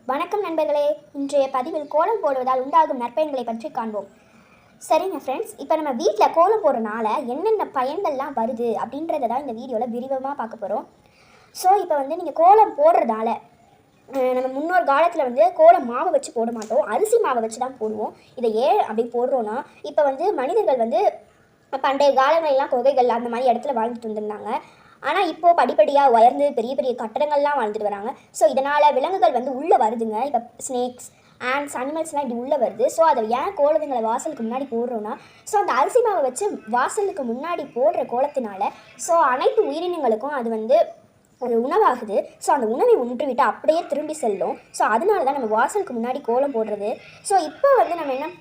வணக்கம் நண்பர்களே. இன்றைய பதிவில் கோலம் போடுவதால் உண்டாகும் நற்பயன்களை பற்றி காண்போம். சரிங்க ஃப்ரெண்ட்ஸ், இப்போ நம்ம வீட்டில் கோலம் போடுறனால என்னென்ன பயன்கள்லாம் வருது அப்படின்றத தான் இந்த வீடியோவில் விரிவாக பார்க்க போகிறோம். ஸோ இப்போ நீங்கள் கோலம் போடுறதால நம்ம முன்னோர் காலத்தில் கோலம் மாவை வச்சு போட மாட்டோம், அரிசி மாவை வச்சு தான் போடுவோம். இதை ஏன் அப்படி போடுறோன்னா, இப்போ மனிதர்கள் பண்டைய காலங்களெல்லாம் குகைகள் அந்த மாதிரி இடத்துல வாழ்ந்துட்டு வந்திருந்தாங்க. ஆனால் இப்போது படிப்படியாக உயர்ந்து பெரிய பெரிய கட்டடங்கள்லாம் வாழ்ந்துட்டு வராங்க. ஸோ இதனால் விலங்குகள் உள்ளே வருதுங்க. இப்போ ஸ்னேக்ஸ், ஆண்ட்ஸ், அனிமல்ஸ்லாம் இப்படி உள்ளே வருது. ஸோ அதை ஏன் கோலத்துங்களை வாசலுக்கு முன்னாடி போடுறோன்னா, ஸோ அந்த அரிசி மாவை வச்சு வாசலுக்கு முன்னாடி போடுற கோலத்தினால ஸோ அனைத்து உயிரினங்களுக்கும் அது ஒரு உணவாகுது. ஸோ அந்த உணவை உண்டுவிட்டு அப்படியே திரும்பி செல்லும். ஸோ அதனால தான் நம்ம வாசலுக்கு முன்னாடி கோலம் போடுறது. ஸோ இப்போ நம்ம என்ன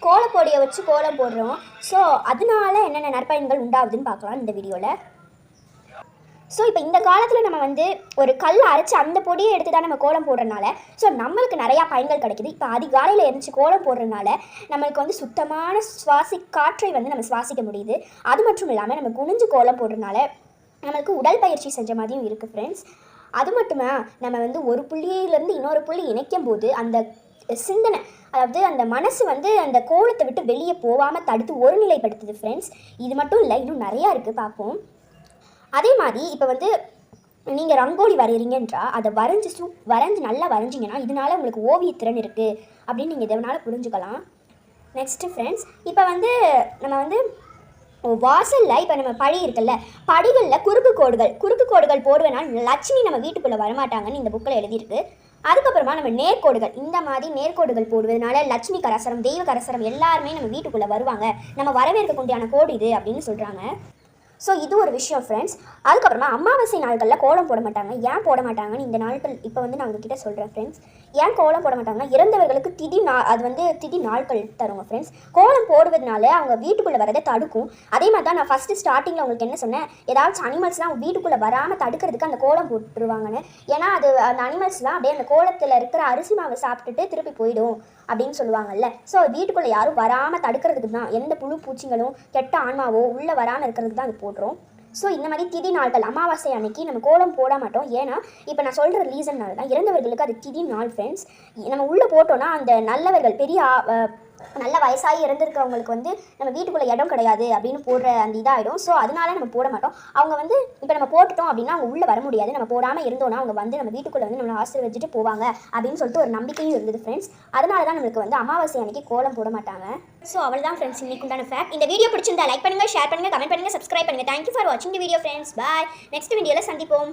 கோலப்பொடியை வச்சு கோலம் போடுறோம். ஸோ அதனால என்னென்ன நற்பயன்கள் உண்டாகுதுன்னு பார்க்கலாம் இந்த வீடியோவில். ஸோ இப்போ இந்த காலத்தில் நம்ம ஒரு கல் அரைச்சி அந்த பொடியை எடுத்து தான் நம்ம கோலம் போடுறதுனால ஸோ நம்மளுக்கு நிறையா பயன்கள் கிடைக்குது. இப்போ அதிகாலையில் எழுந்துச்சு கோலம் போடுறதுனால நம்மளுக்கு சுத்தமான காற்றை நம்ம சுவாசிக்க முடியுது. அது மட்டும் இல்லாமல் நம்ம குனிஞ்சு கோலம் போடுறதுனால நம்மளுக்கு உடல் பயிற்சி செஞ்ச மாதிரியும் இருக்குது ஃப்ரெண்ட்ஸ். அது மட்டுமே நம்ம ஒரு புள்ளியிலேருந்து இன்னொரு புள்ளி இணைக்கும் போது அந்த சிந்தனை, அதாவது அந்த மனசு அந்த கோலத்தை விட்டு வெளியே போகாமல் தடுத்து ஒருநிலைப்படுத்துது ஃப்ரெண்ட்ஸ். இது மட்டும் இல்லை, இன்னும் நிறையா இருக்குது, பார்ப்போம். அதே மாதிரி இப்போ நீங்கள் ரங்கோலி வரைகிறீங்கன்றா அதை வரைஞ்சி நல்லா வரைஞ்சிங்கன்னா இதனால் உங்களுக்கு ஓவியத்திறன் இருக்குது அப்படின்னு நீங்கள் இதனால் புரிஞ்சுக்கலாம். நெக்ஸ்ட்டு ஃப்ரெண்ட்ஸ், இப்போ நம்ம வாசலில் இப்போ நம்ம படி இருக்குல்ல, படிகளில் குறுக்கு கோடுகள் போடுவேனா லட்சுமி நம்ம வீட்டுக்குள்ளே வரமாட்டாங்கன்னு இந்த புக்கில் எழுதியிருக்கு. அதுக்கப்புறமா நம்ம நேர்கோடுகள், இந்த மாதிரி நேர்கோடுகள் போடுவதனால லட்சுமி கரசரம், தெய்வ கரசரம் எல்லாருமே நம்ம வீட்டுக்குள்ளே வருவாங்க, நம்ம வரவேற்கக்கூடியான கோடு இது அப்படின்னு சொல்கிறாங்க. ஸோ இது ஒரு விஷயம் ஃப்ரெண்ட்ஸ். அதுக்கப்புறமா அமாவாசை நாட்களில் கோலம் போட மாட்டாங்க. ஏன் போட மாட்டாங்கன்னு இந்த நாட்கள் இப்போ நான் உங்ககிட்ட சொல்கிறேன் ஃப்ரெண்ட்ஸ். ஏன் கோலம் போட மாட்டாங்கன்னா, இறந்தவர்களுக்கு திதி நாட்கள் தருங்க ஃப்ரெண்ட்ஸ். கோலம் போடுவதனால அவங்க வீட்டுக்குள்ளே வரதை தடுக்கும். அதே மாதிரி தான் நான் ஃபஸ்ட்டு ஸ்டார்டிங்கில் உங்களுக்கு என்ன சொன்னேன், ஏதாச்சும் அனிமல்ஸ்லாம் அவங்க வீட்டுக்குள்ளே வராமல் தடுக்கிறதுக்கு அந்த கோலம் போட்டுருவாங்கன்னு. ஏன்னா அந்த அனிமல்ஸ்லாம் அப்படியே அந்த கோலத்தில் இருக்கிற அரிசி மாவை சாப்பிட்டுட்டு திருப்பி போயிடும் அப்படின்னு சொல்லுவாங்கல்ல. ஸோ வீட்டுக்குள்ளே யாரும் வராமல் தடுக்கிறதுக்கு தான், எந்த புழு பூச்சிங்களும் கெட்ட ஆன்மாவோ உள்ளே வராமல் இருக்கிறதுக்கு தான் அது போடுறோம். ஸோ இந்த மாதிரி திதி நாட்கள், அமாவாசை அன்னைக்கு நம்ம கோலம் போட மாட்டோம். ஏன்னா இப்போ நான் சொல்கிற ரீசன்னால தான், இறந்தவர்களுக்கு அது திதி நாள் ஃப்ரெண்ட்ஸ். நம்ம உள்ளே போட்டோன்னா அந்த நல்லவர்கள், பெரிய நல்ல வயசாகி இறந்துருக்கவங்களுக்கு நம்ம வீட்டுக்குள்ளே இடம் கிடையாது அப்படின்னு போடுற அந்த இதாகிடும். ஸோ அதனால நம்ம போட மாட்டோம். அவங்க இப்போ நம்ம போட்டுட்டோம் அப்படின்னா அவங்க உள்ளே வர முடியாது. நம்ம போடாமல் இருந்தோன்னா அவங்க நம்ம வீட்டுக்குள்ளே நம்மளை ஆசீர்வதிச்சுட்டு போவாங்க அப்படின்னு சொல்லிட்டு ஒரு நம்பிக்கையும் இருந்தது ஃப்ரெண்ட்ஸ். அதனால தான் நம்மளுக்கு அமாவாசை அன்னைக்கு கோலம் போட மாட்டாங்க. ஸோ அவள் தான் ஃப்ரெண்ட்ஸ் இன்னைக்கு உண்டான ஃபேக்ட். இந்த வீடியோ பிடிச்சிருந்தா லைக் பண்ணுங்கள், ஷேர் பண்ணுங்கள், கமெண்ட் பண்ணுங்கள், சப்ஸ்கிரைப் பண்ணுங்கள். தேங்க்யூ ஃபார் வாட்சிங் the video friends. Bye. Next வீடியோவில் சந்திப்போம்.